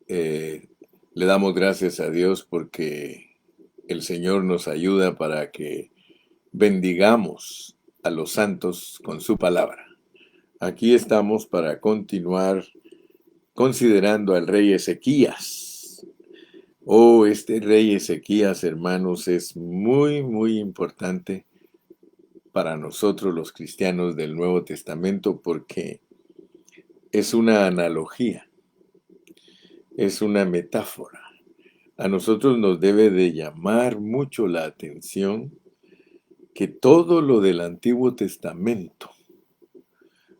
Eh, Le damos gracias a Dios porque el Señor nos ayuda para que bendigamos a los santos con su palabra. Aquí estamos para continuar considerando al rey Ezequías. Oh, este rey Ezequías, hermanos, es muy importante para nosotros los cristianos del Nuevo Testamento porque es una analogía, es una metáfora. A nosotros nos debe de llamar mucho la atención que todo lo del Antiguo Testamento,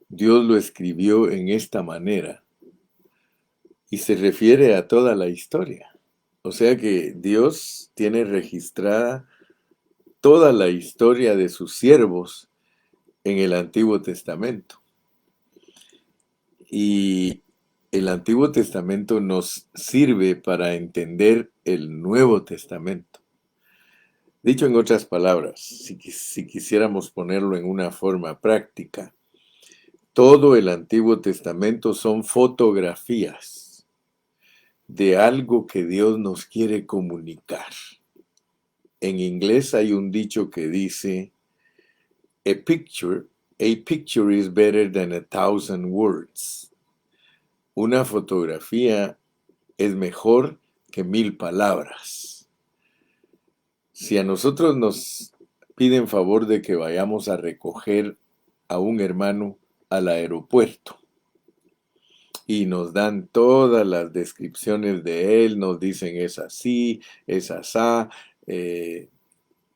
Dios lo escribió en esta manera y se refiere a toda la historia. O sea que Dios tiene registrada toda la historia de sus siervos en el Antiguo Testamento. Y el Antiguo Testamento nos sirve para entender el Nuevo Testamento. Dicho en otras palabras, si quisiéramos ponerlo en una forma práctica, todo el Antiguo Testamento son fotografías de algo que Dios nos quiere comunicar. En inglés hay un dicho que dice, a picture, a picture is better than a thousand words. Una fotografía es mejor que 1000 palabras. Si a nosotros nos piden favor de que vayamos a recoger a un hermano al aeropuerto y nos dan todas las descripciones de él, nos dicen es así, es asá,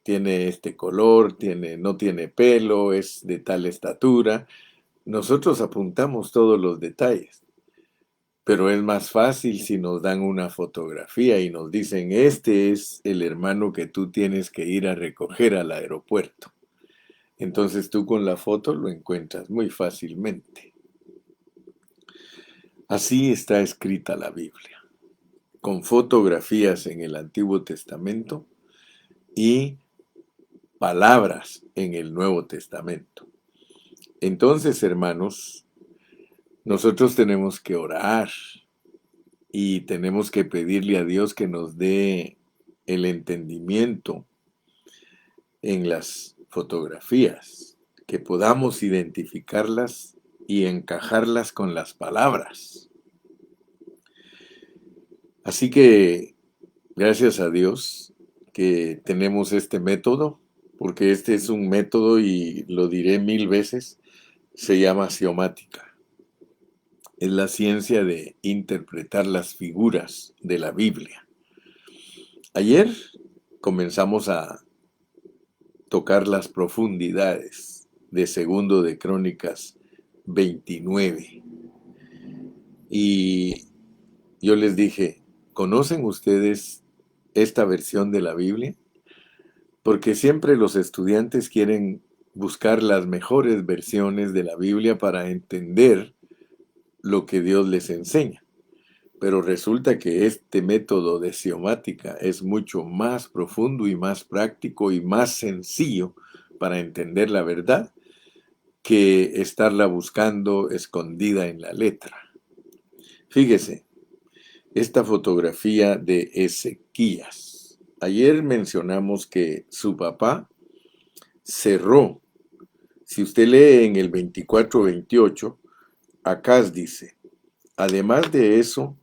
tiene este color, no tiene pelo, es de tal estatura. Nosotros apuntamos todos los detalles, pero es más fácil si nos dan una fotografía y nos dicen, este es el hermano que tú tienes que ir a recoger al aeropuerto. Entonces tú con la foto lo encuentras muy fácilmente. Así está escrita la Biblia, con fotografías en el Antiguo Testamento y palabras en el Nuevo Testamento. Entonces, hermanos, nosotros tenemos que orar y tenemos que pedirle a Dios que nos dé el entendimiento en las fotografías, que podamos identificarlas y encajarlas con las palabras. Así que, gracias a Dios que tenemos este método, porque este es un método y lo diré 1000 veces, se llama axiomática. Es la ciencia de interpretar las figuras de la Biblia. Ayer comenzamos a tocar las profundidades de Segundo de Crónicas 29. Y yo les dije, ¿conocen ustedes esta versión de la Biblia? Porque siempre los estudiantes quieren buscar las mejores versiones de la Biblia para entender lo que Dios les enseña. Pero resulta que este método de axiomática es mucho más profundo y más práctico y más sencillo para entender la verdad que estarla buscando escondida en la letra. Fíjese, esta fotografía de Ezequías. Ayer mencionamos que su papá cerró. Si usted lee en el 24-28, Acaz dice, además de eso,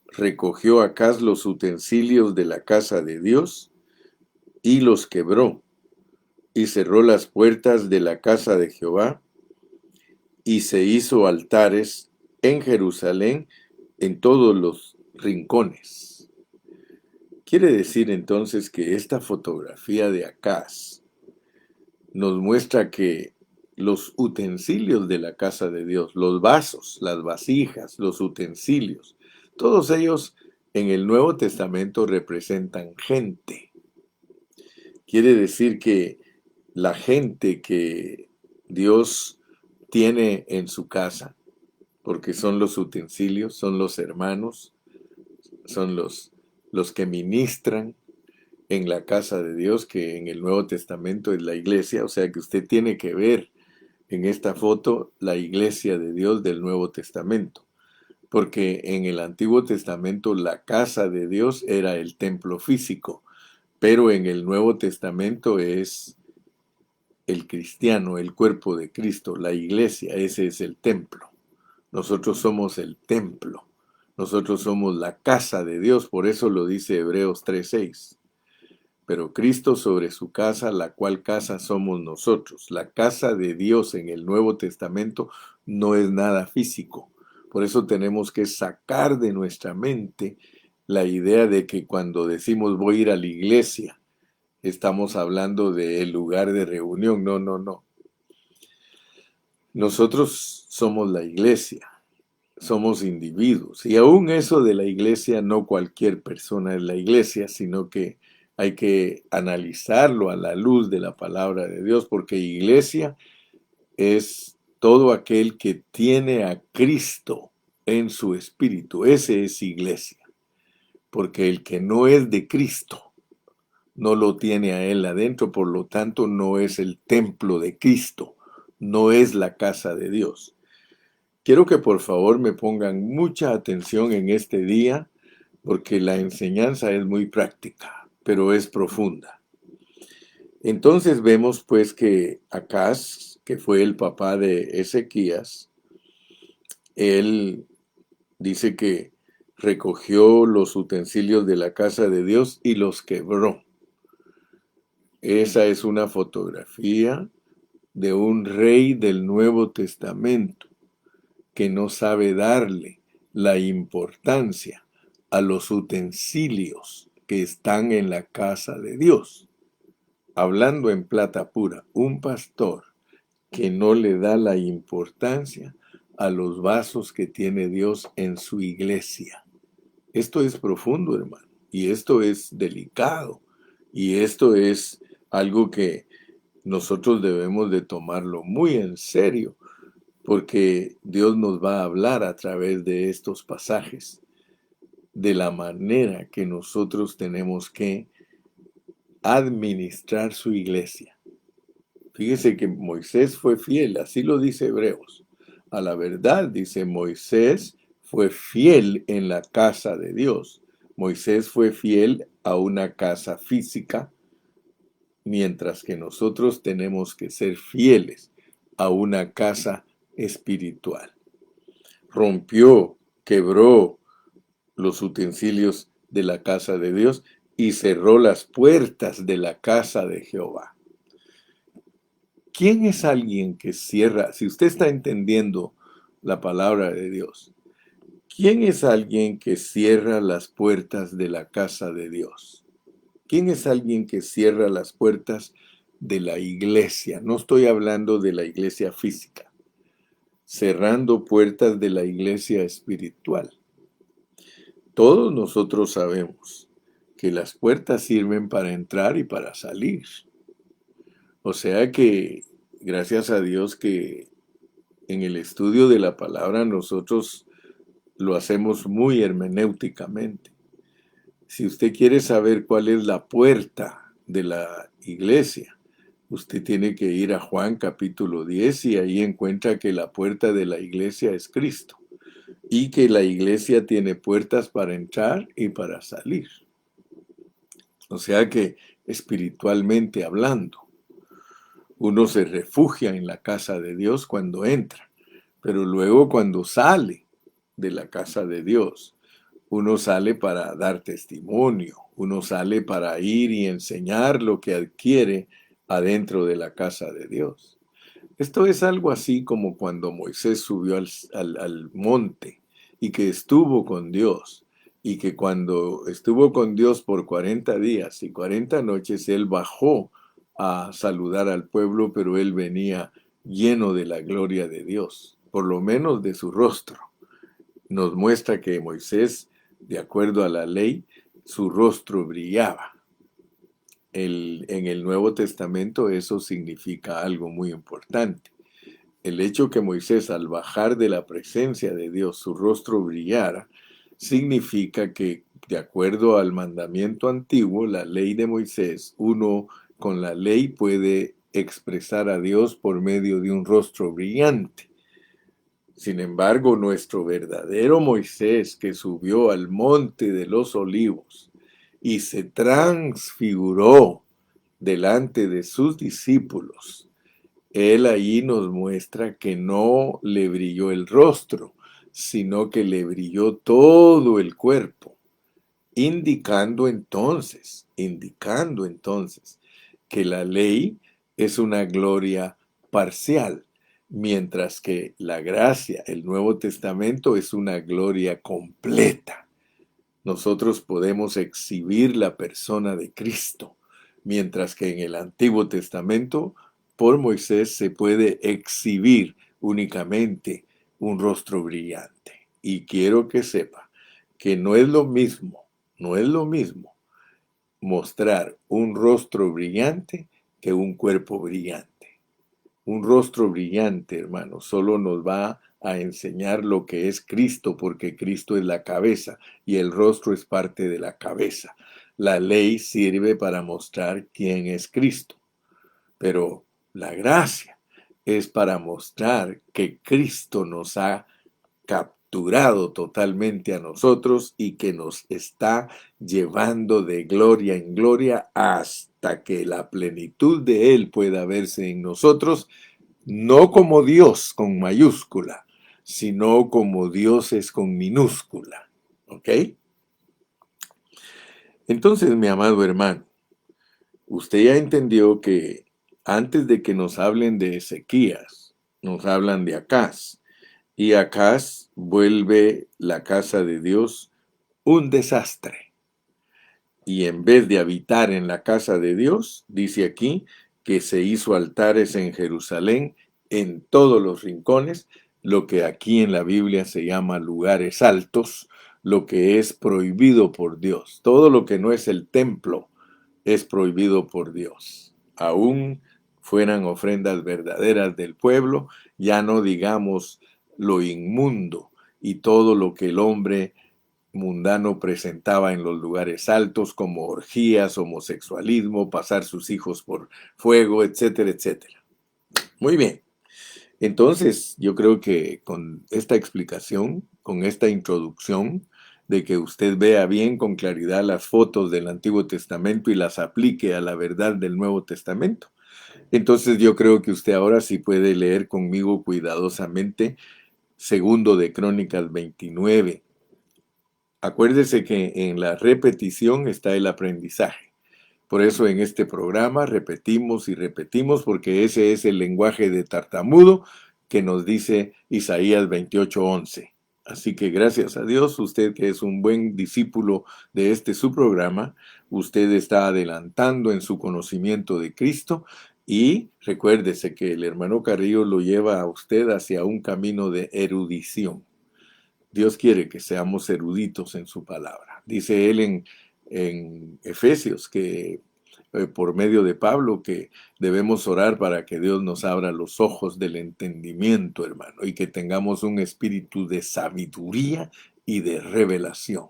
recogió Acaz los utensilios de la casa de Dios y los quebró, y cerró las puertas de la casa de Jehová, y se hizo altares en Jerusalén en todos los rincones. Quiere decir entonces que esta fotografía de Acaz nos muestra que los utensilios de la casa de Dios, los vasos, las vasijas, los utensilios, todos ellos en el Nuevo Testamento representan gente. Quiere decir que la gente que Dios tiene en su casa, porque son los utensilios, son los hermanos, son los que ministran en la casa de Dios, que en el Nuevo Testamento es la iglesia, o sea que usted tiene que ver en esta foto la iglesia de Dios del Nuevo Testamento. porque en el Antiguo Testamento la casa de Dios era el templo físico, pero en el Nuevo Testamento es el cristiano, el cuerpo de Cristo, la iglesia, ese es el templo. Nosotros somos el templo, nosotros somos la casa de Dios, por eso lo dice Hebreos 3:6. Pero Cristo sobre su casa, la cual casa somos nosotros. La casa de Dios en el Nuevo Testamento no es nada físico. Por eso tenemos que sacar de nuestra mente la idea de que cuando decimos voy a ir a la iglesia, estamos hablando del lugar de reunión. No, no, no. Nosotros somos la iglesia, somos individuos. Y aún eso de la iglesia, no cualquier persona es la iglesia, sino que hay que analizarlo a la luz de la palabra de Dios, porque iglesia es todo aquel que tiene a Cristo en su espíritu. Ese es iglesia, porque el que no es de Cristo no lo tiene a él adentro, por lo tanto no es el templo de Cristo, no es la casa de Dios. Quiero que por favor me pongan mucha atención en este día, porque la enseñanza es muy práctica, pero es profunda. Entonces vemos pues que Acaz, que fue el papá de Ezequías, él dice que recogió los utensilios de la casa de Dios y los quebró. Esa es una fotografía de un rey del Nuevo Testamento que no sabe darle la importancia a los utensilios que están en la casa de Dios. Hablando en plata pura, un pastor que no le da la importancia a los vasos que tiene Dios en su iglesia. Esto es profundo, hermano, y esto es delicado, y esto es algo que nosotros debemos de tomarlo muy en serio, porque Dios nos va a hablar a través de estos pasajes de la manera que nosotros tenemos que administrar su iglesia. Fíjese que Moisés fue fiel, así lo dice Hebreos. A la verdad, dice Moisés, fue fiel en la casa de Dios. Moisés fue fiel a una casa física, mientras que nosotros tenemos que ser fieles a una casa espiritual. Rompió, quebró los utensilios de la casa de Dios y cerró las puertas de la casa de Jehová. ¿Quién es alguien que cierra? Si usted está entendiendo la palabra de Dios, ¿quién es alguien que cierra las puertas de la casa de Dios? ¿Quién es alguien que cierra las puertas de la iglesia? No estoy hablando de la iglesia física, cerrando puertas de la iglesia espiritual. Todos nosotros sabemos que las puertas sirven para entrar y para salir. O sea que, gracias a Dios que en el estudio de la palabra nosotros lo hacemos muy hermenéuticamente. Si usted quiere saber cuál es la puerta de la iglesia, usted tiene que ir a Juan capítulo 10 y ahí encuentra que la puerta de la iglesia es Cristo y que la iglesia tiene puertas para entrar y para salir. O sea que espiritualmente hablando, uno se refugia en la casa de Dios cuando entra, pero luego cuando sale de la casa de Dios, uno sale para dar testimonio, uno sale para ir y enseñar lo que adquiere adentro de la casa de Dios. Esto es algo así como cuando Moisés subió al monte y que estuvo con Dios, y que cuando estuvo con Dios por 40 días y 40 noches, él bajó a saludar al pueblo, pero él venía lleno de la gloria de Dios, por lo menos de su rostro. Nos muestra que Moisés, de acuerdo a la ley, su rostro brillaba. En el Nuevo Testamento eso significa algo muy importante. El hecho que Moisés, al bajar de la presencia de Dios, su rostro brillara, significa que, de acuerdo al mandamiento antiguo, la ley de Moisés, uno con la ley puede expresar a Dios por medio de un rostro brillante. Sin embargo, nuestro verdadero Moisés, que subió al monte de los olivos y se transfiguró delante de sus discípulos, él ahí nos muestra que no le brilló el rostro, sino que le brilló todo el cuerpo, indicando entonces que la ley es una gloria parcial, mientras que la gracia, el Nuevo Testamento, es una gloria completa. Nosotros podemos exhibir la persona de Cristo, mientras que en el Antiguo Testamento, por Moisés, se puede exhibir únicamente un rostro brillante. Y quiero que sepa que no es lo mismo mostrar un rostro brillante que un cuerpo brillante. Un rostro brillante, hermano, solo nos va a enseñar lo que es Cristo, porque Cristo es la cabeza y el rostro es parte de la cabeza. La ley sirve para mostrar quién es Cristo, pero la gracia es para mostrar que Cristo nos ha capturado totalmente a nosotros y que nos está llevando de gloria en gloria hasta que la plenitud de Él pueda verse en nosotros, no como Dios con mayúscula, sino como dioses con minúscula. ¿Ok? Entonces, mi amado hermano, usted ya entendió que antes de que nos hablen de Ezequías, nos hablan de Acaz. Y Acaz vuelve la casa de Dios un desastre. Y en vez de habitar en la casa de Dios, dice aquí que se hizo altares en Jerusalén, en todos los rincones, lo que aquí en la Biblia se llama lugares altos, lo que es prohibido por Dios. Todo lo que no es el templo es prohibido por Dios. Aún fueran ofrendas verdaderas del pueblo, ya no digamos lo inmundo y todo lo que el hombre mundano presentaba en los lugares altos, como orgías, homosexualismo, pasar sus hijos por fuego, etcétera, etcétera. Muy bien. Entonces, yo creo que con esta explicación, con esta introducción, de que usted vea bien con claridad las fotos del Antiguo Testamento y las aplique a la verdad del Nuevo Testamento, entonces yo creo que usted ahora sí puede leer conmigo cuidadosamente Segundo de Crónicas 29. Acuérdese que en la repetición está el aprendizaje. Por eso en este programa repetimos y repetimos, porque ese es el lenguaje de tartamudo que nos dice Isaías 28:11. Así que gracias a Dios, usted que es un buen discípulo de este su programa, usted está adelantando en su conocimiento de Cristo y recuérdese que el hermano Carrillo lo lleva a usted hacia un camino de erudición. Dios quiere que seamos eruditos en su palabra. Dice él en Efesios que por medio de Pablo que debemos orar para que Dios nos abra los ojos del entendimiento, hermano, y que tengamos un espíritu de sabiduría y de revelación.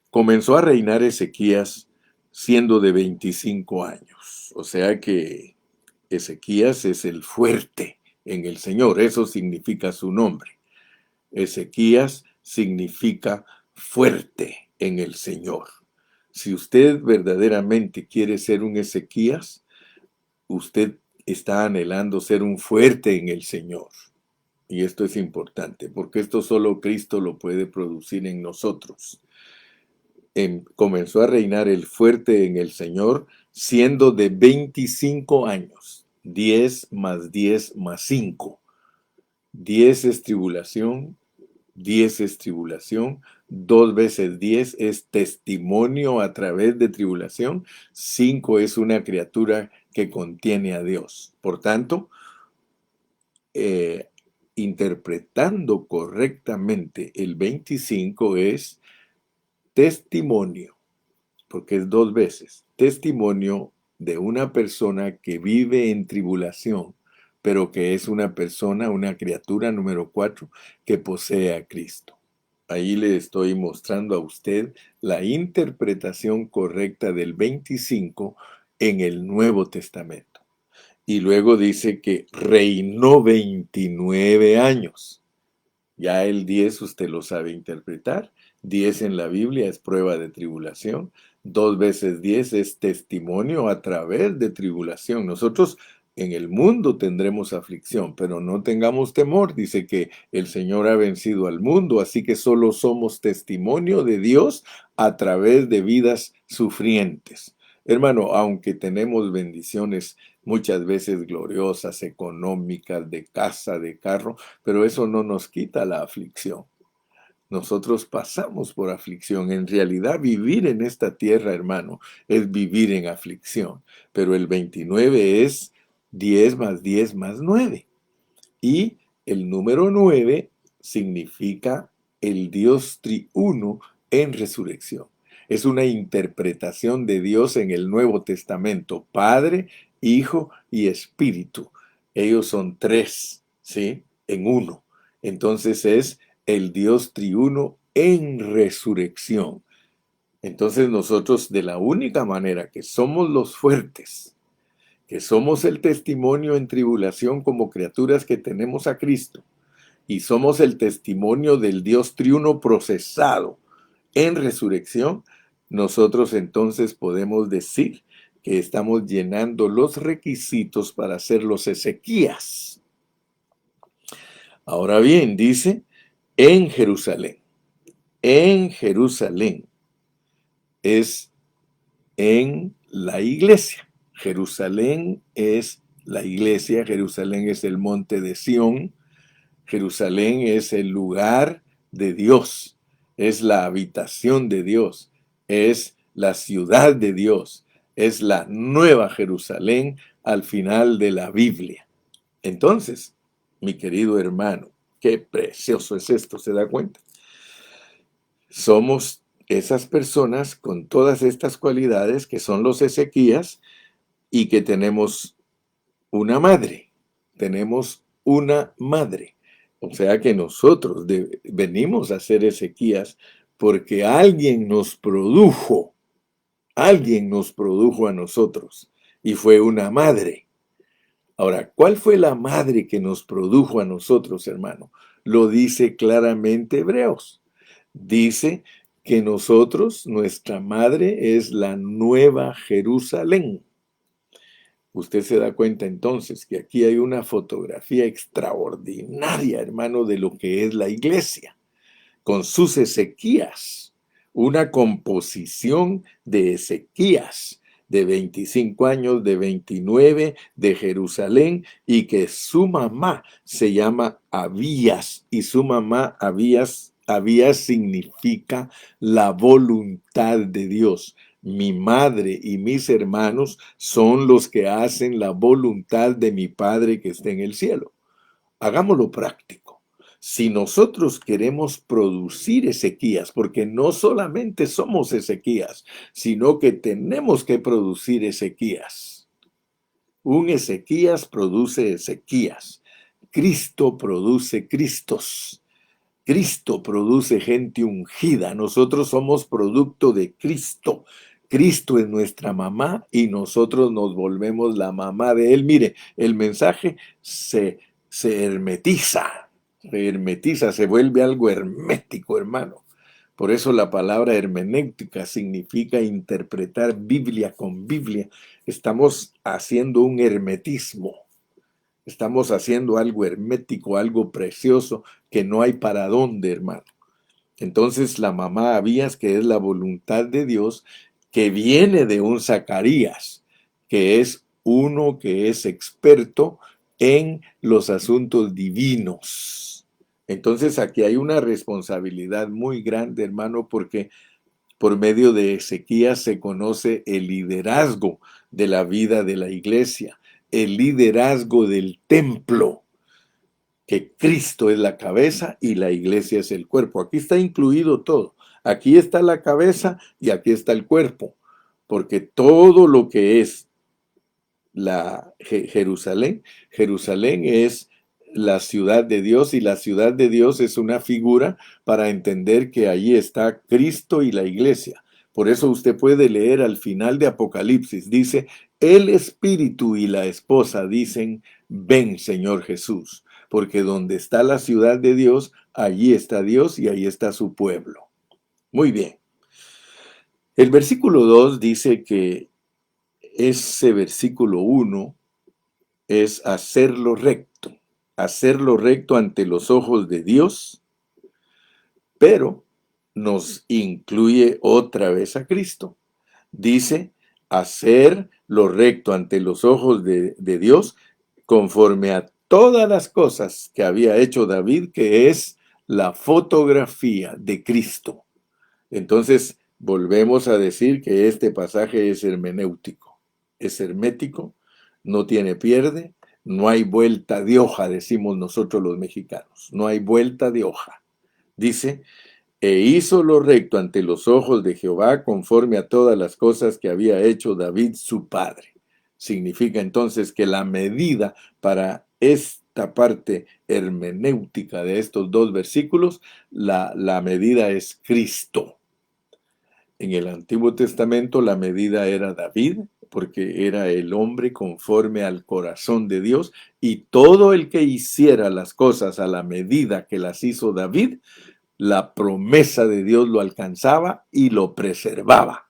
Comenzó a reinar Ezequías siendo de 25 años, o sea que Ezequías es el fuerte en el Señor, eso significa su nombre. Ezequías significa fuerte en el Señor. Si usted verdaderamente quiere ser un Ezequías, usted está anhelando ser un fuerte en el Señor. Y esto es importante, porque esto solo Cristo lo puede producir en nosotros. Comenzó a reinar el fuerte en el Señor siendo de 25 años. 10 más 10 más 5. 10 es tribulación, 10 es tribulación, 2 veces 10 es testimonio a través de tribulación, 5 es una criatura que contiene a Dios. Por tanto, eh, interpretando correctamente el 25 es testimonio, porque es 2 veces, testimonio de una persona que vive en tribulación, pero que es una persona, una criatura número 4, que posee a Cristo. Ahí le estoy mostrando a usted la interpretación correcta del 25 en el Nuevo Testamento. Y luego dice que reinó 29 años. Ya el 10 usted lo sabe interpretar. 10 en la Biblia es prueba de tribulación. 2 veces 10 es testimonio a través de tribulación. Nosotros en el mundo tendremos aflicción, pero no tengamos temor. Dice que el Señor ha vencido al mundo, así que solo somos testimonio de Dios a través de vidas sufrientes. Hermano, aunque tenemos bendiciones muchas veces gloriosas, económicas, de casa, de carro, pero eso no nos quita la aflicción. Nosotros pasamos por aflicción. En realidad, vivir en esta tierra, hermano, es vivir en aflicción. Pero el 29 es 10 más 10 más 9. Y el número 9 significa el Dios triuno en resurrección. Es una interpretación de Dios en el Nuevo Testamento: Padre, Hijo y Espíritu. Ellos son tres, ¿sí? En uno. Entonces es el Dios triuno en resurrección. Entonces nosotros, de la única manera que somos los fuertes, que somos el testimonio en tribulación como criaturas que tenemos a Cristo, y somos el testimonio del Dios triuno procesado en resurrección, nosotros entonces podemos decir que estamos llenando los requisitos para ser los Ezequías. Ahora bien, dice, en Jerusalén. En Jerusalén es en la iglesia. Jerusalén es la iglesia, Jerusalén es el monte de Sión, Jerusalén es el lugar de Dios, es la habitación de Dios, es la ciudad de Dios, es la nueva Jerusalén al final de la Biblia. Entonces, mi querido hermano, qué precioso es esto, ¿se da cuenta? Somos esas personas con todas estas cualidades que son los Ezequías y que tenemos una madre. Tenemos una madre. O sea que nosotros venimos a ser Ezequías porque alguien nos produjo a nosotros y fue una madre. Ahora, ¿cuál fue la madre que nos produjo a nosotros, hermano? Lo dice claramente Hebreos. Dice que nosotros, nuestra madre es la nueva Jerusalén. Usted se da cuenta entonces que aquí hay una fotografía extraordinaria, hermano, de lo que es la iglesia, con sus Ezequías, una composición de Ezequías, de 25 años, de 29, de Jerusalén, y que su mamá se llama Abías, y su mamá Abías significa la voluntad de Dios. Mi madre y mis hermanos son los que hacen la voluntad de mi Padre que está en el cielo. Hagámoslo práctico. Si nosotros queremos producir Ezequías, porque no solamente somos Ezequías, sino que tenemos que producir Ezequías. Un Ezequías produce Ezequías. Cristo produce Cristos. Cristo produce gente ungida. Nosotros somos producto de Cristo. Cristo es nuestra mamá y nosotros nos volvemos la mamá de Él. Mire, el mensaje se hermetiza, se vuelve algo hermético, hermano. Por eso la palabra hermenéutica significa interpretar Biblia con Biblia. Estamos haciendo un hermetismo. Estamos haciendo algo hermético, algo precioso, que no hay para dónde, hermano. Entonces la mamá Abías, que es la voluntad de Dios, que viene de un Zacarías, que es uno que es experto en los asuntos divinos. Entonces aquí hay una responsabilidad muy grande, hermano, porque por medio de Ezequías se conoce el liderazgo de la vida de la iglesia, el liderazgo del templo, que Cristo es la cabeza y la iglesia es el cuerpo. Aquí está incluido todo. Aquí está la cabeza y aquí está el cuerpo, porque todo lo que es Jerusalén, Jerusalén es la ciudad de Dios, y la ciudad de Dios es una figura para entender que allí está Cristo y la iglesia. Por eso usted puede leer al final de Apocalipsis, dice, el espíritu y la esposa dicen, ven Señor Jesús, porque donde está la ciudad de Dios, allí está Dios y ahí está su pueblo. Muy bien. El versículo 2 dice que ese versículo 1 es hacerlo recto ante los ojos de Dios, pero nos incluye otra vez a Cristo. Dice, hacer lo recto ante los ojos de Dios conforme a todas las cosas que había hecho David, que es la fotografía de Cristo. Entonces, volvemos a decir que este pasaje es hermenéutico, es hermético, no tiene pierde, no hay vuelta de hoja, decimos nosotros los mexicanos, no hay vuelta de hoja. Dice, e hizo lo recto ante los ojos de Jehová conforme a todas las cosas que había hecho David su padre. Significa entonces que la medida para esta parte hermenéutica de estos dos versículos, la medida es Cristo. En el Antiguo Testamento la medida era David, porque era el hombre conforme al corazón de Dios, y todo el que hiciera las cosas a la medida que las hizo David, la promesa de Dios lo alcanzaba y lo preservaba.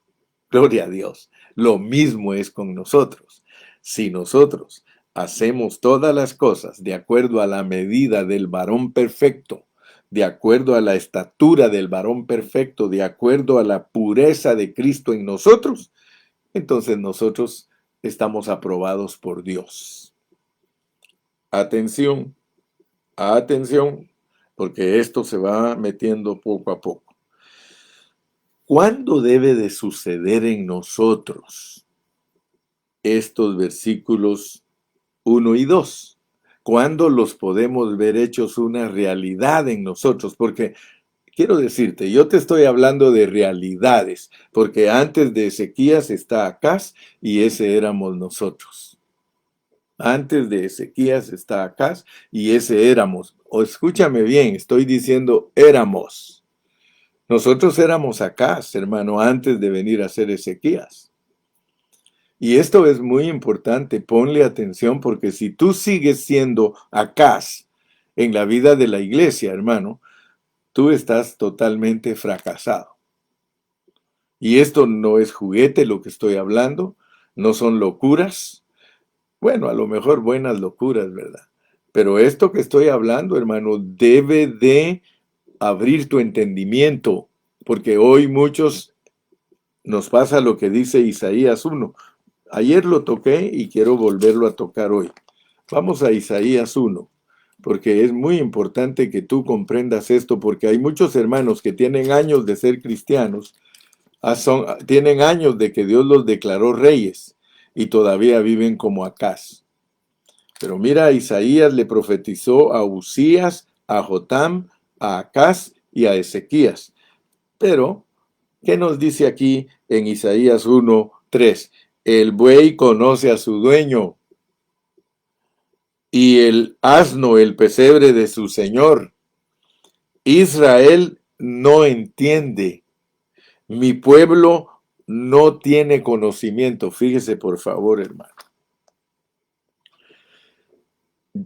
Gloria a Dios. Lo mismo es con nosotros. Si nosotros hacemos todas las cosas de acuerdo a la medida del varón perfecto, de acuerdo a la estatura del varón perfecto, de acuerdo a la pureza de Cristo en nosotros, entonces nosotros estamos aprobados por Dios. Atención, atención, porque esto se va metiendo poco a poco. ¿Cuándo debe de suceder en nosotros estos versículos 1 y 2? ¿Cuándo los podemos ver hechos una realidad en nosotros? Porque quiero decirte, yo te estoy hablando de realidades, porque antes de Ezequías está Acaz y ese éramos nosotros. Antes de Ezequías está Acaz y ese éramos. O escúchame bien, estoy diciendo éramos. Nosotros éramos Acaz, hermano, antes de venir a ser Ezequías. Y esto es muy importante, ponle atención, porque si tú sigues siendo Acaz en la vida de la iglesia, hermano, tú estás totalmente fracasado. Y esto no es juguete lo que estoy hablando, no son locuras. Bueno, a lo mejor buenas locuras, ¿verdad? Pero esto que estoy hablando, hermano, debe de abrir tu entendimiento, porque hoy muchos nos pasa lo que dice Isaías 1. Ayer lo toqué y quiero volverlo a tocar hoy. Vamos a Isaías 1, porque es muy importante que tú comprendas esto, porque hay muchos hermanos que tienen años de ser cristianos, tienen años de que Dios los declaró reyes y todavía viven como Acaz. Pero mira, Isaías le profetizó a Usías, a Jotam, a Acaz y a Ezequías. Pero, ¿qué nos dice aquí en Isaías 1:3? El buey conoce a su dueño y el asno el pesebre de su señor. Israel no entiende. Mi pueblo no tiene conocimiento. Fíjese por favor, hermano.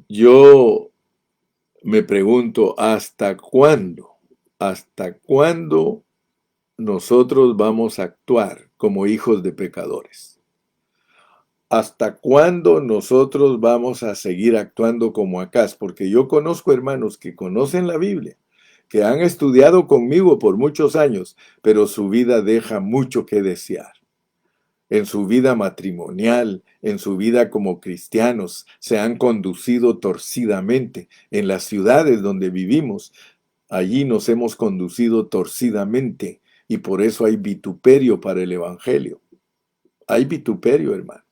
Yo me pregunto, ¿hasta cuándo? ¿Hasta cuándo nosotros vamos a actuar como hijos de pecadores? ¿Hasta cuándo nosotros vamos a seguir actuando como Acaz? Porque yo conozco hermanos que conocen la Biblia, que han estudiado conmigo por muchos años, pero su vida deja mucho que desear. En su vida matrimonial, en su vida como cristianos, se han conducido torcidamente. En las ciudades donde vivimos, allí nos hemos conducido torcidamente y por eso hay vituperio para el Evangelio. Hay vituperio, hermano,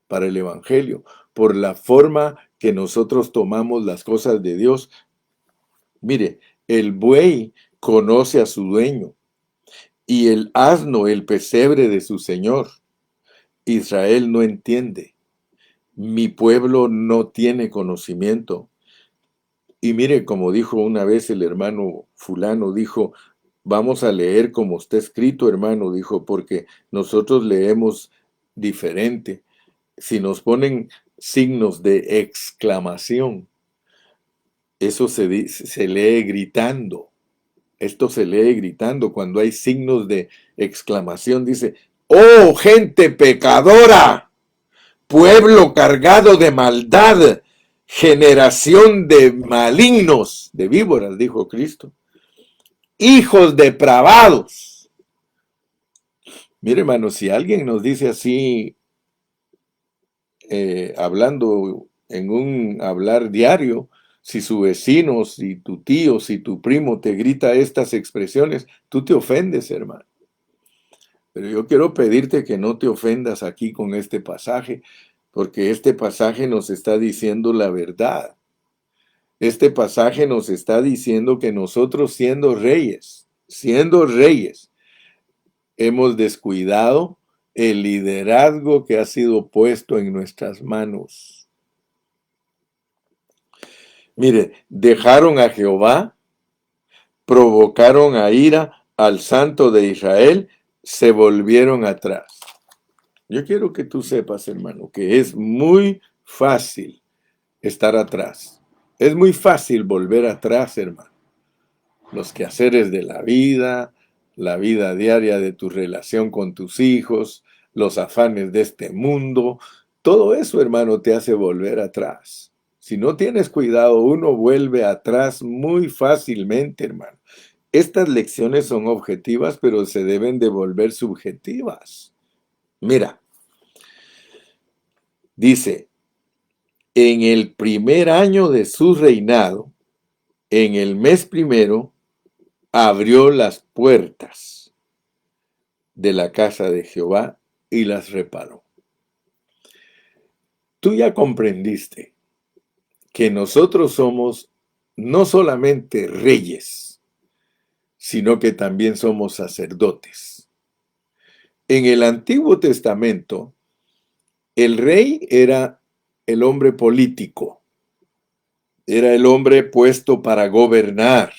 para el Evangelio, por la forma que nosotros tomamos las cosas de Dios. Mire, el buey conoce a su dueño y el asno el pesebre de su señor. Israel no entiende. Mi pueblo no tiene conocimiento. Y mire, como dijo una vez el hermano fulano, dijo, vamos a leer como está escrito, hermano, dijo, porque nosotros leemos diferente. Si nos ponen signos de exclamación, eso se lee gritando. Esto se lee gritando. Cuando hay signos de exclamación, dice, ¡oh, gente pecadora! Pueblo cargado de maldad, generación de malignos, de víboras, dijo Cristo. Hijos depravados. Mire, hermano, si alguien nos dice así, hablando en un hablar diario, si su vecino, si tu tío, si tu primo te grita estas expresiones, tú te ofendes, hermano. Pero yo quiero pedirte que no te ofendas aquí con este pasaje, porque este pasaje nos está diciendo la verdad. Este pasaje nos está diciendo que nosotros siendo reyes, hemos descuidado el liderazgo que ha sido puesto en nuestras manos. Mire, dejaron a Jehová, provocaron a ira al Santo de Israel, se volvieron atrás. Yo quiero que tú sepas, hermano, que es muy fácil estar atrás. Es muy fácil volver atrás, hermano. Los quehaceres de la vida diaria de tu relación con tus hijos, los afanes de este mundo, todo eso, hermano, te hace volver atrás. Si no tienes cuidado, uno vuelve atrás muy fácilmente, hermano. Estas lecciones son objetivas, pero se deben de volver subjetivas. Mira, dice, en el primer año de su reinado, en el mes primero, abrió las puertas de la casa de Jehová y las reparó. Tú ya comprendiste que nosotros somos no solamente reyes, sino que también somos sacerdotes. En el Antiguo Testamento, el rey era el hombre político, era el hombre puesto para gobernar.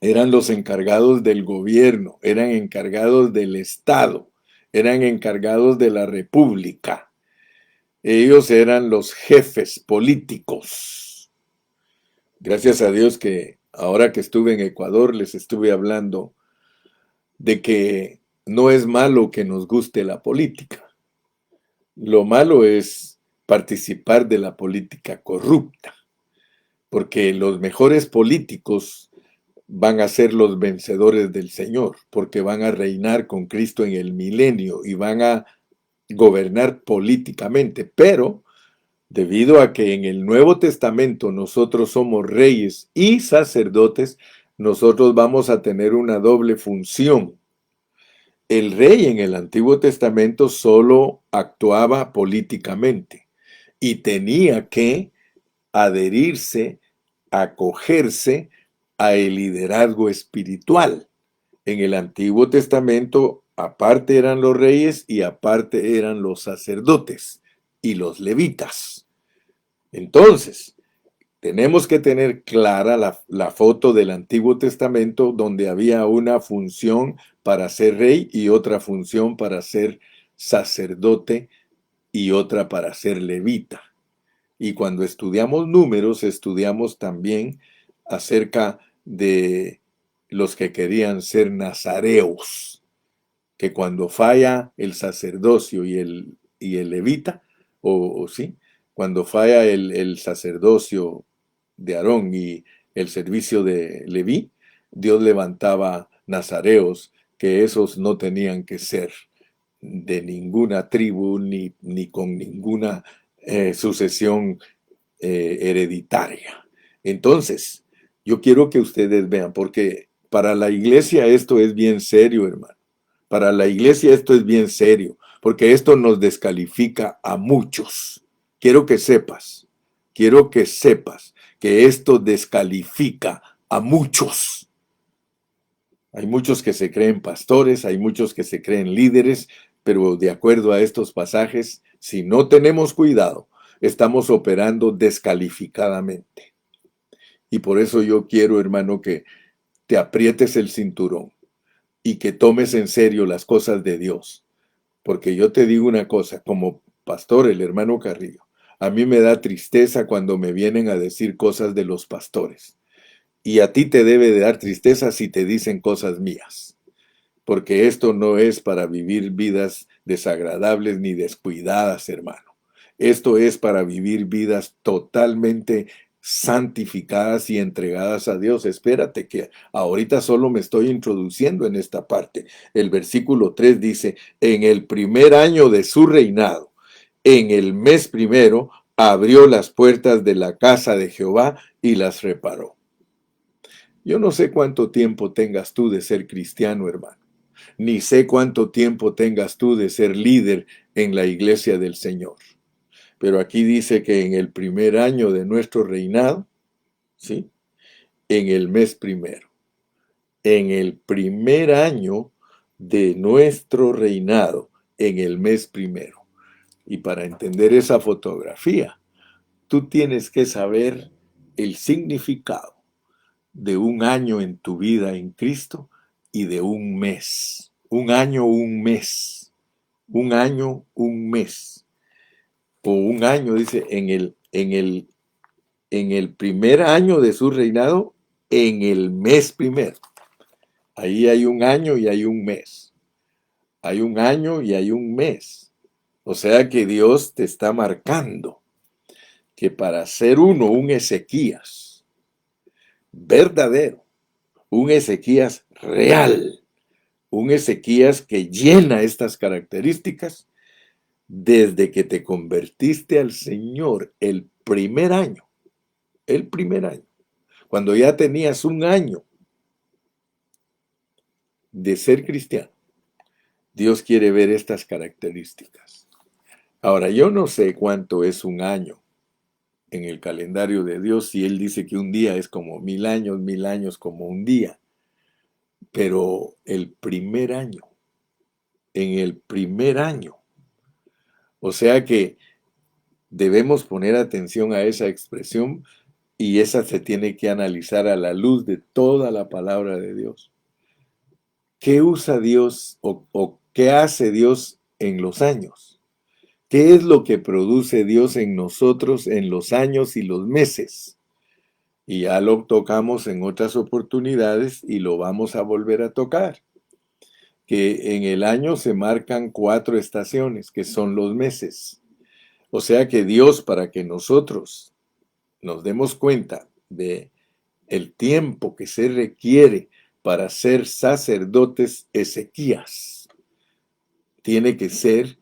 Eran los encargados del gobierno, eran encargados del Estado, eran encargados de la República. Ellos eran los jefes políticos. Gracias a Dios que ahora que estuve en Ecuador les estuve hablando de que no es malo que nos guste la política. Lo malo es participar de la política corrupta, porque los mejores políticos van a ser los vencedores del Señor, porque van a reinar con Cristo en el milenio y van a gobernar políticamente, pero debido a que en el Nuevo Testamento nosotros somos reyes y sacerdotes, nosotros vamos a tener una doble función. El rey en el Antiguo Testamento solo actuaba políticamente y tenía que adherirse, acogerse a el liderazgo espiritual. En el Antiguo Testamento, aparte eran los reyes y aparte eran los sacerdotes y los levitas. Entonces, tenemos que tener clara la foto del Antiguo Testamento donde había una función para ser rey y otra función para ser sacerdote y otra para ser levita. Y cuando estudiamos números, estudiamos también acerca de los que querían ser nazareos, que cuando falla el sacerdocio y el levita, o sí, cuando falla el sacerdocio de Aarón y el servicio de Leví, Dios levantaba nazareos, que esos no tenían que ser de ninguna tribu ni con ninguna sucesión hereditaria. Entonces, yo quiero que ustedes vean, porque para la iglesia esto es bien serio, hermano. Para la iglesia esto es bien serio, porque esto nos descalifica a muchos. Quiero que sepas que esto descalifica a muchos. Hay muchos que se creen pastores, hay muchos que se creen líderes, pero de acuerdo a estos pasajes, si no tenemos cuidado, estamos operando descalificadamente. Y por eso yo quiero, hermano, que te aprietes el cinturón y que tomes en serio las cosas de Dios. Porque yo te digo una cosa, como pastor, el hermano Carrillo, a mí me da tristeza cuando me vienen a decir cosas de los pastores. Y a ti te debe de dar tristeza si te dicen cosas mías. Porque esto no es para vivir vidas desagradables ni descuidadas, hermano. Esto es para vivir vidas totalmente santificadas y entregadas a Dios. Espérate que ahorita solo me estoy introduciendo en esta parte. El versículo 3 dice, en el primer año de su reinado, en el mes primero, abrió las puertas de la casa de Jehová y las reparó. Yo no sé cuánto tiempo tengas tú de ser cristiano, hermano, ni sé cuánto tiempo tengas tú de ser líder en la iglesia del Señor. Pero aquí dice que en el primer año de nuestro reinado, ¿sí? En el mes primero, en el primer año de nuestro reinado, en el mes primero. Y para entender esa fotografía, tú tienes que saber el significado de un año en tu vida en Cristo y de un mes. Un año, un mes. Un año, un mes. O un año, dice, en el primer año de su reinado, en el mes primero. Ahí hay un año y hay un mes. Hay un año y hay un mes. O sea que Dios te está marcando que para ser uno, un Ezequías verdadero, un Ezequías real, un Ezequías que llena estas características, desde que te convertiste al Señor el primer año, cuando ya tenías un año de ser cristiano, Dios quiere ver estas características. Ahora, yo no sé cuánto es un año en el calendario de Dios, si Él dice que un día es como 1000 años como un día, pero el primer año, en el primer año, o sea que debemos poner atención a esa expresión y esa se tiene que analizar a la luz de toda la palabra de Dios. ¿Qué usa Dios o qué hace Dios en los años? ¿Qué es lo que produce Dios en nosotros en los años y los meses? Y ya lo tocamos en otras oportunidades y lo vamos a volver a tocar. Que en el año se marcan 4 estaciones, que son los meses. O sea que Dios, para que nosotros nos demos cuenta de el tiempo que se requiere para ser sacerdotes Ezequías, tiene que ser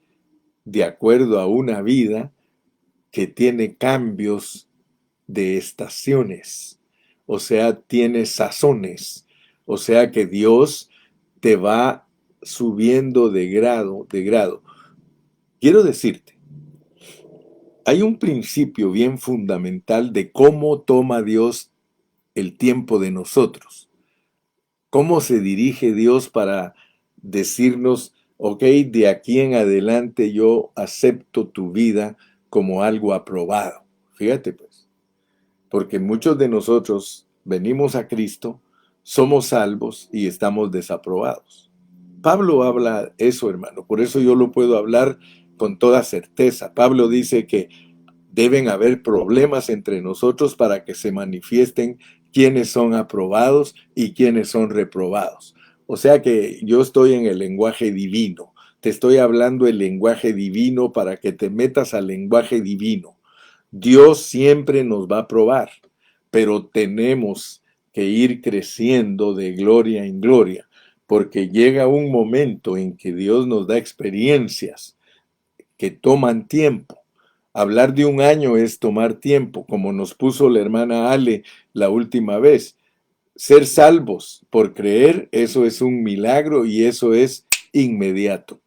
de acuerdo a una vida que tiene cambios de estaciones, o sea, tiene sazones, o sea que Dios te va subiendo de grado, de grado. Quiero decirte, hay un principio bien fundamental de cómo toma Dios el tiempo de nosotros. ¿Cómo se dirige Dios para decirnos, ok, de aquí en adelante yo acepto tu vida como algo aprobado? Fíjate pues, porque muchos de nosotros venimos a Cristo, somos salvos y estamos desaprobados. Pablo habla eso, hermano, por eso yo lo puedo hablar con toda certeza. Pablo dice que deben haber problemas entre nosotros para que se manifiesten quiénes son aprobados y quiénes son reprobados. O sea que yo estoy en el lenguaje divino. Te estoy hablando el lenguaje divino para que te metas al lenguaje divino. Dios siempre nos va a probar, pero tenemos que ir creciendo de gloria en gloria, porque llega un momento en que Dios nos da experiencias que toman tiempo. Hablar de un año es tomar tiempo, como nos puso la hermana Ale la última vez. Ser salvos por creer, eso es un milagro y eso es inmediato.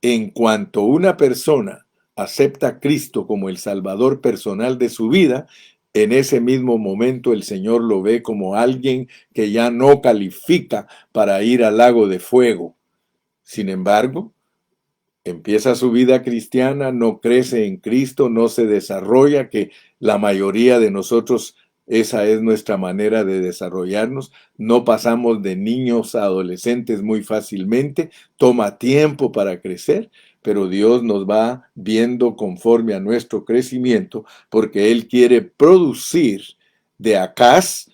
En cuanto una persona acepta a Cristo como el Salvador personal de su vida, en ese mismo momento el Señor lo ve como alguien que ya no califica para ir al lago de fuego. Sin embargo, empieza su vida cristiana, no crece en Cristo, no se desarrolla, que la mayoría de nosotros Esa es nuestra manera de desarrollarnos. No pasamos de niños a adolescentes muy fácilmente. Toma tiempo para crecer, pero Dios nos va viendo conforme a nuestro crecimiento, porque Él quiere producir de Acaz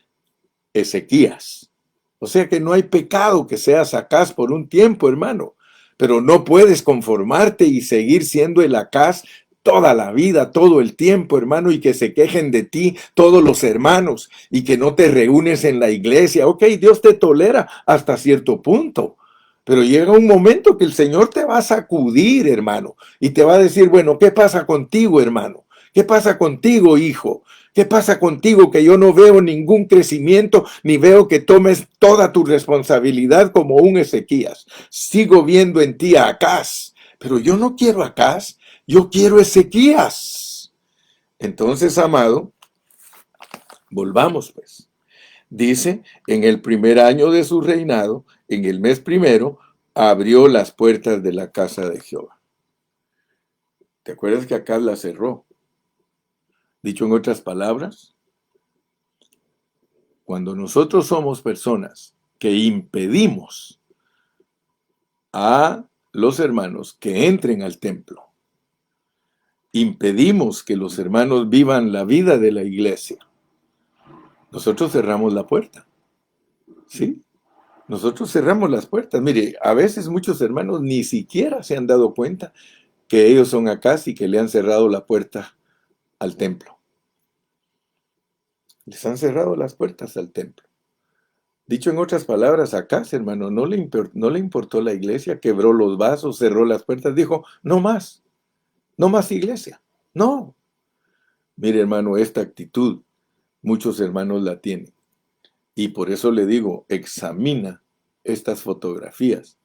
Ezequías. O sea que no hay pecado que seas Acaz por un tiempo, hermano, pero no puedes conformarte y seguir siendo el Acaz toda la vida, todo el tiempo, hermano, y que se quejen de ti todos los hermanos y que no te reúnes en la iglesia. Ok, Dios te tolera hasta cierto punto, pero llega un momento que el Señor te va a sacudir, hermano, y te va a decir, bueno, ¿qué pasa contigo, hermano? ¿Qué pasa contigo, hijo? ¿Qué pasa contigo que yo no veo ningún crecimiento ni veo que tomes toda tu responsabilidad como un Ezequías? Sigo viendo en ti a Acaz, pero yo no quiero a Acaz, yo quiero Ezequías. Entonces, amado, volvamos pues. Dice, en el primer año de su reinado, en el mes primero, abrió las puertas de la casa de Jehová. ¿Te acuerdas que Acaz la cerró? Dicho en otras palabras, cuando nosotros somos personas que impedimos a los hermanos que entren al templo, impedimos que los hermanos vivan la vida de la iglesia, nosotros cerramos la puerta, ¿sí? Nosotros cerramos las puertas. Mire, a veces muchos hermanos ni siquiera se han dado cuenta que ellos son acá y que le han cerrado la puerta al templo. Les han cerrado las puertas al templo. Dicho en otras palabras, acá, hermano, no le importó la iglesia, quebró los vasos, cerró las puertas, dijo, no más iglesia. No. Mire, hermano, esta actitud muchos hermanos la tienen. Y por eso le digo, examina estas fotografías,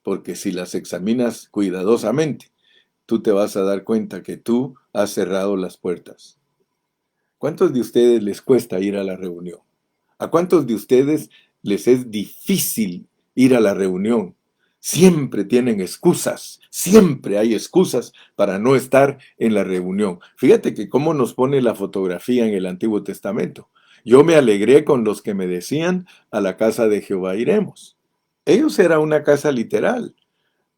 porque si las examinas cuidadosamente, tú te vas a dar cuenta que tú has cerrado las puertas. ¿Cuántos de ustedes les cuesta ir a la reunión? ¿A cuántos de ustedes les es difícil ir a la reunión? Siempre tienen excusas, siempre hay excusas para no estar en la reunión. Fíjate que cómo nos pone la fotografía en el Antiguo Testamento. Yo me alegré con los que me decían, a la casa de Jehová iremos. Ellos eran una casa literal.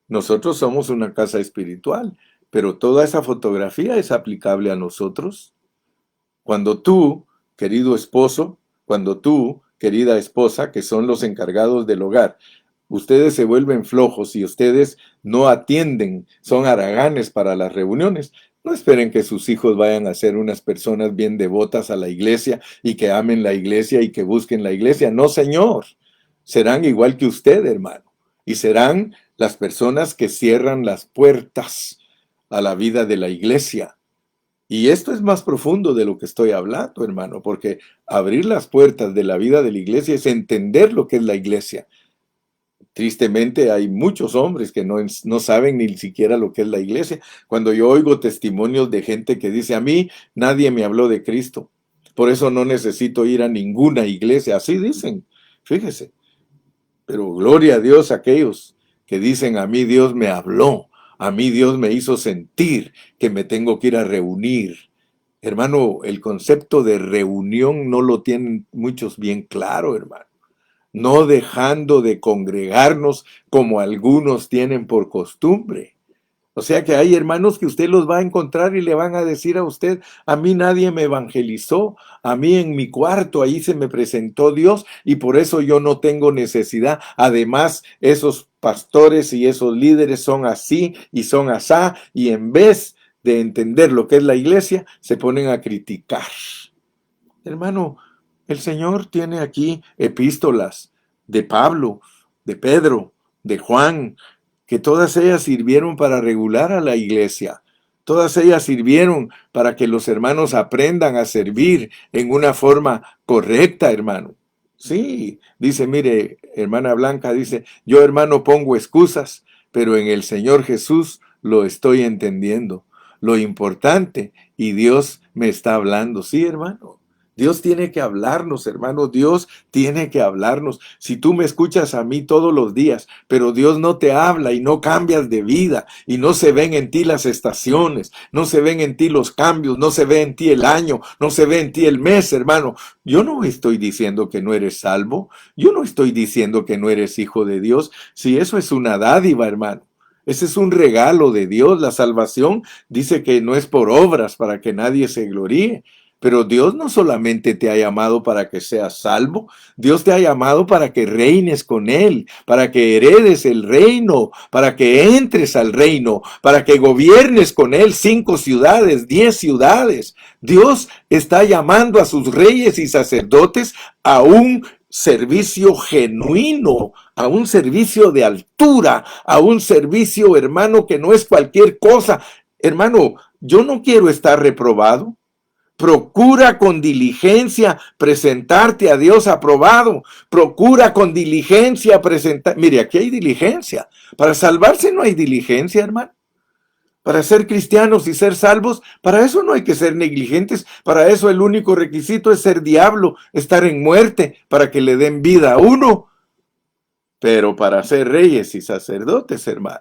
Nosotros somos una casa espiritual, pero toda esa fotografía es aplicable a nosotros. Cuando tú, querido esposo, cuando tú, querida esposa, que son los encargados del hogar, ustedes se vuelven flojos y ustedes no atienden, son haraganes para las reuniones, no esperen que sus hijos vayan a ser unas personas bien devotas a la iglesia y que amen la iglesia y que busquen la iglesia. No, señor. Serán igual que usted, hermano. Y serán las personas que cierran las puertas a la vida de la iglesia. Y esto es más profundo de lo que estoy hablando, hermano, porque abrir las puertas de la vida de la iglesia es entender lo que es la iglesia. Tristemente hay muchos hombres que no saben ni siquiera lo que es la iglesia. Cuando yo oigo testimonios de gente que dice, a mí nadie me habló de Cristo, por eso no necesito ir a ninguna iglesia. Así dicen, fíjese. Pero gloria a Dios a aquellos que dicen, a mí Dios me habló, a mí Dios me hizo sentir que me tengo que ir a reunir. Hermano, el concepto de reunión no lo tienen muchos bien claro, hermano. No dejando de congregarnos como algunos tienen por costumbre. O sea que hay hermanos que usted los va a encontrar y le van a decir a usted, a mí nadie me evangelizó, a mí en mi cuarto ahí se me presentó Dios y por eso yo no tengo necesidad. Además, esos pastores y esos líderes son así y son asá y en vez de entender lo que es la iglesia, se ponen a criticar. Hermano, el Señor tiene aquí epístolas de Pablo, de Pedro, de Juan, que todas ellas sirvieron para regular a la iglesia. Todas ellas sirvieron para que los hermanos aprendan a servir en una forma correcta, hermano. Sí, dice, mire, hermana Blanca dice, yo hermano pongo excusas, pero en el Señor Jesús lo estoy entendiendo. Lo importante, y Dios me está hablando. Sí, hermano. Dios tiene que hablarnos, hermano. Dios tiene que hablarnos. Si tú me escuchas a mí todos los días, pero Dios no te habla y no cambias de vida y no se ven en ti las estaciones, no se ven en ti los cambios, no se ve en ti el año, no se ve en ti el mes, hermano. Yo no estoy diciendo que no eres salvo. Yo no estoy diciendo que no eres hijo de Dios. Si eso es una dádiva, hermano. Ese es un regalo de Dios. La salvación dice que no es por obras para que nadie se gloríe. Pero Dios no solamente te ha llamado para que seas salvo, Dios te ha llamado para que reines con Él, para que heredes el reino, para que entres al reino, para que gobiernes con Él 5 ciudades, 10 ciudades. Dios está llamando a sus reyes y sacerdotes a un servicio genuino, a un servicio de altura, a un servicio, hermano, que no es cualquier cosa. Hermano, yo no quiero estar reprobado. Procura con diligencia presentarte a Dios aprobado. Procura con diligencia presentar. Mire, aquí hay diligencia. Para salvarse no hay diligencia, hermano. Para ser cristianos y ser salvos, para eso no hay que ser negligentes. Para eso el único requisito es ser diablo, estar en muerte, para que le den vida a uno. Pero para ser reyes y sacerdotes, hermano,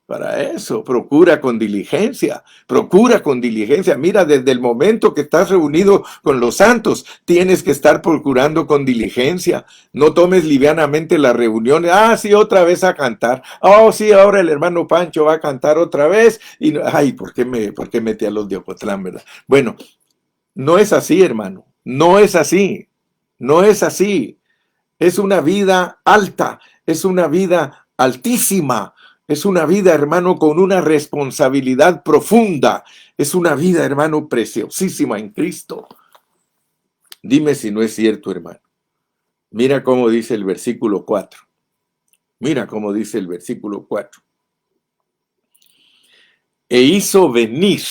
para eso, procura con diligencia, procura con diligencia. Mira, desde el momento que estás reunido con los santos, tienes que estar procurando con diligencia. No tomes livianamente las reuniones. Ah, sí, otra vez a cantar. Oh, sí, ahora el hermano Pancho va a cantar otra vez. Y, ay, ¿por qué metí a los de Ocotlán, verdad? Bueno, no es así, hermano. No es así. No es así. Es una vida alta, es una vida altísima, es una vida, hermano, con una responsabilidad profunda, es una vida, hermano, preciosísima en Cristo. Dime si no es cierto, hermano. Mira cómo dice el versículo 4. Mira cómo dice el versículo 4. E hizo venir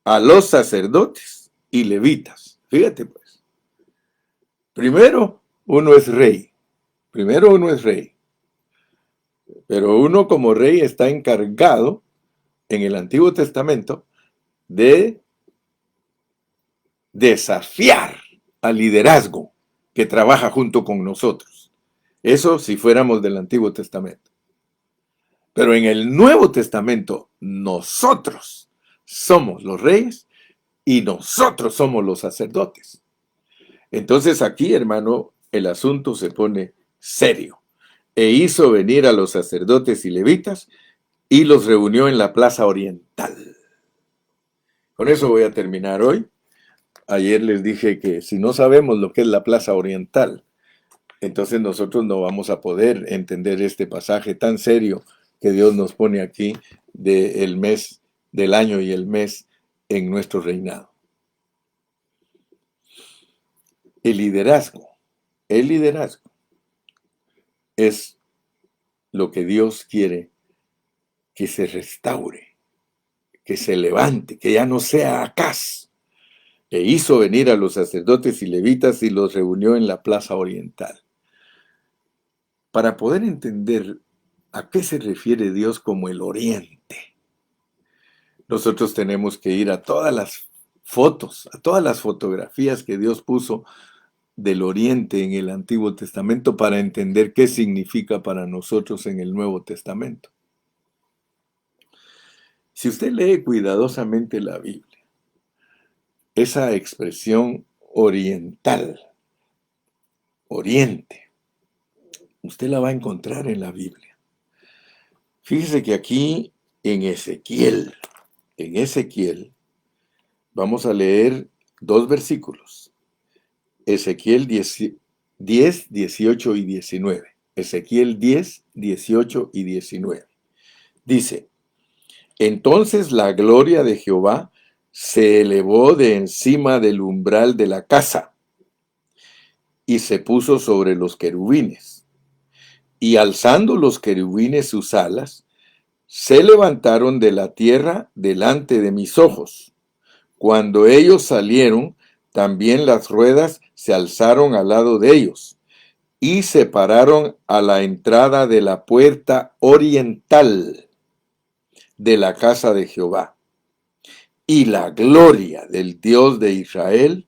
a los sacerdotes y levitas. Fíjate pues. Primero uno es rey. Pero uno como rey está encargado en el Antiguo Testamento de desafiar al liderazgo que trabaja junto con nosotros. Eso si fuéramos del Antiguo Testamento. Pero en el Nuevo Testamento nosotros somos los reyes y nosotros somos los sacerdotes. Entonces aquí, hermano, el asunto se pone serio. E hizo venir a los sacerdotes y levitas y los reunió en la plaza oriental. Con eso voy a terminar hoy. Ayer les dije que si no sabemos lo que es la plaza oriental, entonces nosotros no vamos a poder entender este pasaje tan serio que Dios nos pone aquí del mes, del año y el mes en nuestro reinado. El liderazgo es lo que Dios quiere que se restaure, que se levante, que ya no sea acaz. E hizo venir a los sacerdotes y levitas y los reunió en la plaza oriental. Para poder entender a qué se refiere Dios como el oriente, nosotros tenemos que ir a todas las fotos, a todas las fotografías que Dios puso del oriente en el Antiguo Testamento para entender qué significa para nosotros en el Nuevo Testamento. Si usted lee cuidadosamente la Biblia, esa expresión oriental, oriente, usted la va a encontrar en la Biblia. Fíjese que aquí en Ezequiel, vamos a leer 2 versículos. Ezequiel 10, 18 y 19. Ezequiel 10, 18 y 19. Dice: entonces la gloria de Jehová se elevó de encima del umbral de la casa y se puso sobre los querubines. Y alzando los querubines sus alas, se levantaron de la tierra delante de mis ojos. Cuando ellos salieron, también las ruedas se alzaron al lado de ellos y se pararon a la entrada de la puerta oriental de la casa de Jehová. y la gloria del Dios de Israel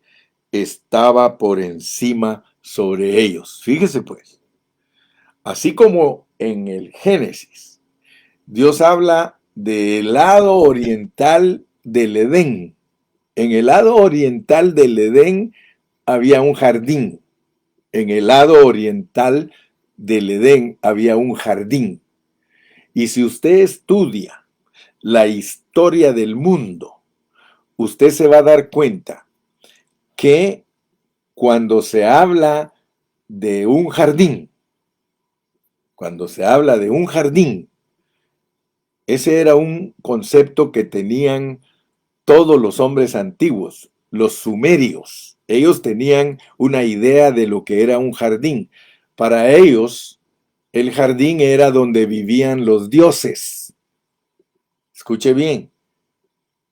estaba por encima sobre ellos. Fíjese pues, así como en el Génesis, Dios habla del lado oriental del Edén. En el lado oriental del Edén había un jardín. En el lado oriental del Edén había un jardín. Y si usted estudia la historia del mundo, usted se va a dar cuenta que cuando se habla de un jardín, ese era un concepto que tenían todos los hombres antiguos, los sumerios. Ellos tenían una idea de lo que era un jardín. Para ellos, el jardín era donde vivían los dioses. Escuche bien,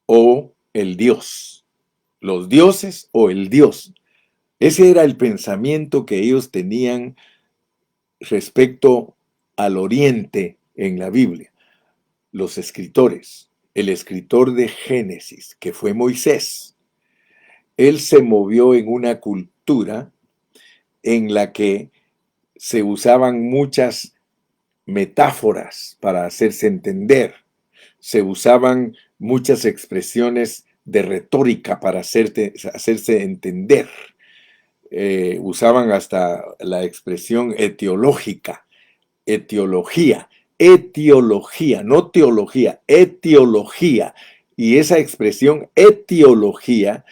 o el dios. Los dioses o el dios. Ese era el pensamiento que ellos tenían respecto al oriente en la Biblia. Los escritores, el escritor de Génesis, que fue Moisés, él se movió en una cultura en la que se usaban muchas metáforas para hacerse entender, se usaban muchas expresiones de retórica para hacerse entender. Usaban hasta la expresión etiológica, etiología, no teología, etiología. Y esa expresión etiología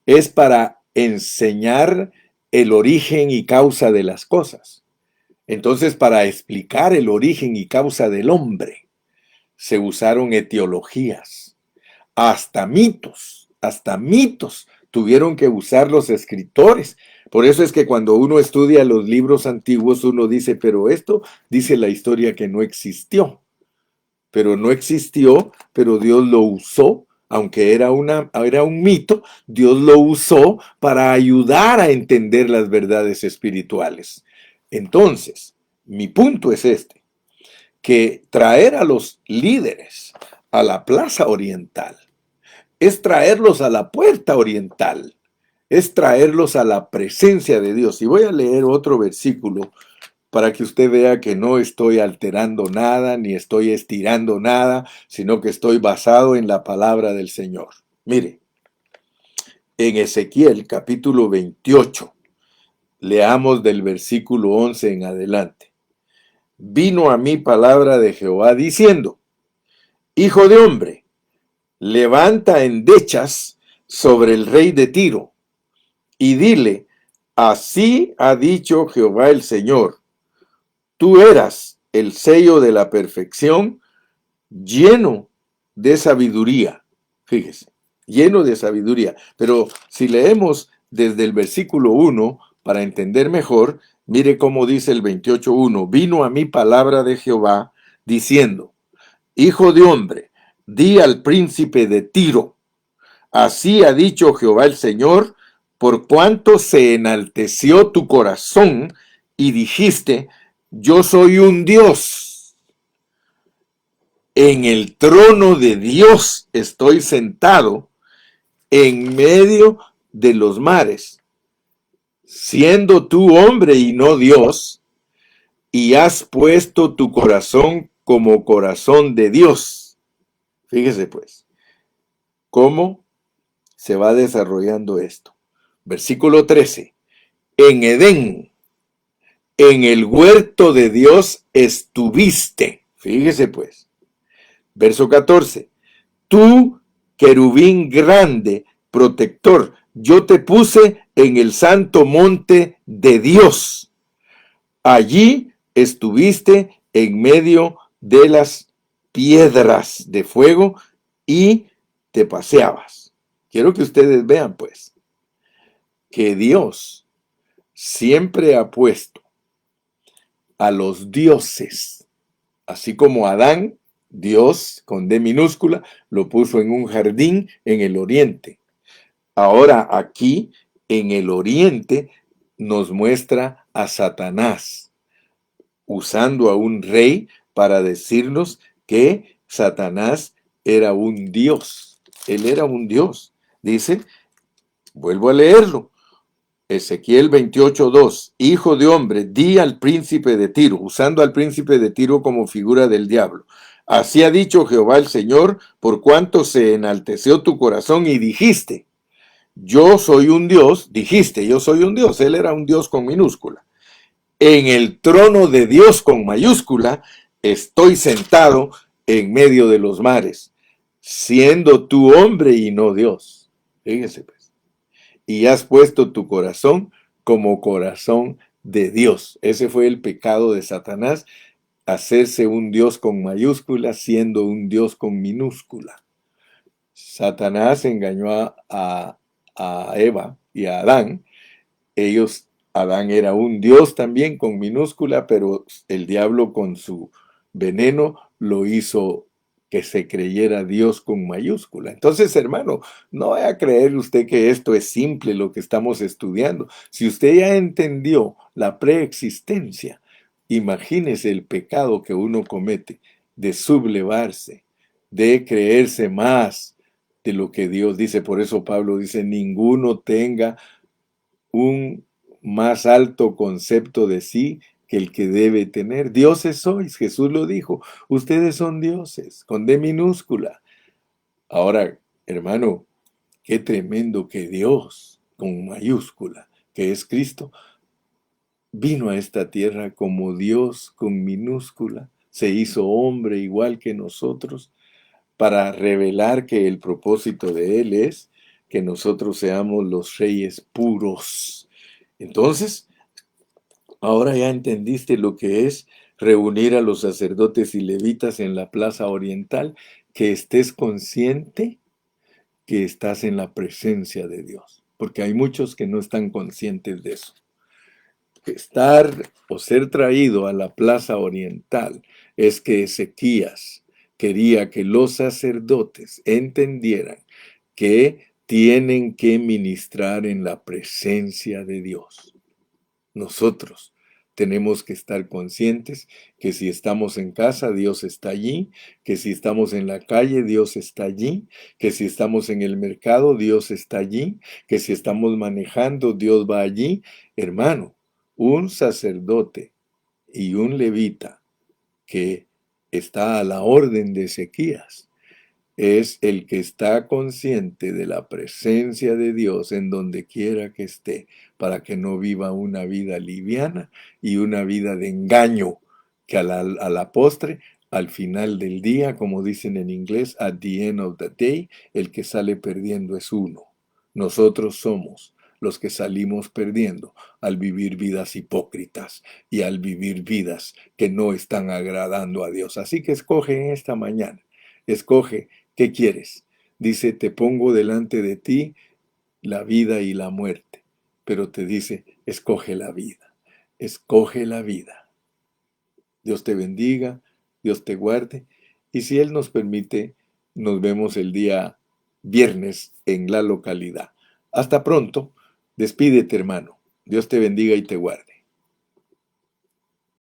es para enseñar el origen y causa de las cosas. Entonces, para explicar el origen y causa del hombre, se usaron etiologías, hasta mitos tuvieron que usar los escritores. Por eso es que cuando uno estudia los libros antiguos, uno dice, pero esto dice la historia que no existió. Pero no existió, pero Dios lo usó, aunque era un mito, Dios lo usó para ayudar a entender las verdades espirituales. Entonces, mi punto es este, que traer a los líderes a la plaza oriental es traerlos a la puerta oriental, es traerlos a la presencia de Dios. Y voy a leer otro versículo para que usted vea que no estoy alterando nada, ni estoy estirando nada, sino que estoy basado en la palabra del Señor. Mire, en Ezequiel capítulo 28, leamos del versículo 11 en adelante. Vino a mí palabra de Jehová diciendo, Hijo de hombre, levanta endechas sobre el rey de Tiro, y dile, así ha dicho Jehová el Señor, tú eras el sello de la perfección, lleno de sabiduría. Fíjese, lleno de sabiduría. Pero si leemos desde el versículo 1, para entender mejor, mire cómo dice el 28:1. Vino a mí palabra de Jehová, diciendo, Hijo de hombre, di al príncipe de Tiro, así ha dicho Jehová el Señor, por cuanto se enalteció tu corazón y dijiste, yo soy un Dios. En el trono de Dios estoy sentado en medio de los mares, siendo tú hombre y no Dios, y has puesto tu corazón como corazón de Dios. Fíjese pues, cómo se va desarrollando esto. Versículo 13. En Edén, en el huerto de Dios estuviste. Fíjese pues. Verso 14. Tú, querubín grande, protector, yo te puse en el santo monte de Dios. Allí estuviste en medio de las piedras de fuego y te paseabas. Quiero que ustedes vean, pues, que Dios siempre ha puesto a los dioses, así como Adán, Dios, con D minúscula, lo puso en un jardín en el oriente. Ahora aquí, en el oriente, nos muestra a Satanás, usando a un rey para decirnos que Satanás era un dios. Él era un Dios. Dice, vuelvo a leerlo. Ezequiel 28:2, hijo de hombre, di al príncipe de Tiro, usando al príncipe de Tiro como figura del diablo. Así ha dicho Jehová el Señor, por cuanto se enalteció tu corazón y dijiste, yo soy un Dios, dijiste, yo soy un Dios, él era un Dios con minúscula. En el trono de Dios con mayúscula, estoy sentado en medio de los mares, siendo tú hombre y no Dios. Fíjese pues. Y has puesto tu corazón como corazón de Dios. Ese fue el pecado de Satanás, hacerse un Dios con mayúscula siendo un Dios con minúscula. Satanás engañó a Eva y a Adán. Adán era un Dios también con minúscula, pero el diablo con su veneno lo hizo que se creyera Dios con mayúscula. Entonces, hermano, no vaya a creer usted que esto es simple lo que estamos estudiando. Si usted ya entendió la preexistencia, imagínese el pecado que uno comete de sublevarse, de creerse más de lo que Dios dice. Por eso Pablo dice, ninguno tenga un más alto concepto de sí que el que debe tener. Dioses sois, Jesús lo dijo, ustedes son dioses, con D minúscula. Ahora, hermano, qué tremendo que Dios, con mayúscula, que es Cristo, vino a esta tierra como Dios con minúscula, se hizo hombre igual que nosotros, para revelar que el propósito de Él es que nosotros seamos los reyes puros. Entonces, ahora ya entendiste lo que es reunir a los sacerdotes y levitas en la plaza oriental, que estés consciente que estás en la presencia de Dios, porque hay muchos que no están conscientes de eso. Estar o ser traído a la plaza oriental es que Ezequías quería que los sacerdotes entendieran que tienen que ministrar en la presencia de Dios. Nosotros tenemos que estar conscientes que si estamos en casa, Dios está allí, que si estamos en la calle, Dios está allí, que si estamos en el mercado, Dios está allí, que si estamos manejando, Dios va allí. Hermano, un sacerdote y un levita que está a la orden de Ezequías es el que está consciente de la presencia de Dios en donde quiera que esté, para que no viva una vida liviana y una vida de engaño, que a la postre, al final del día, como dicen en inglés, at the end of the day, el que sale perdiendo es uno. Nosotros somos los que salimos perdiendo al vivir vidas hipócritas y al vivir vidas que no están agradando a Dios. Así que escoge en esta mañana, escoge. ¿Qué quieres? Dice, te pongo delante de ti la vida y la muerte. Pero te dice, escoge la vida. Escoge la vida. Dios te bendiga, Dios te guarde. Y si Él nos permite, nos vemos el día viernes en la localidad. Hasta pronto. Despídete, hermano. Dios te bendiga y te guarde.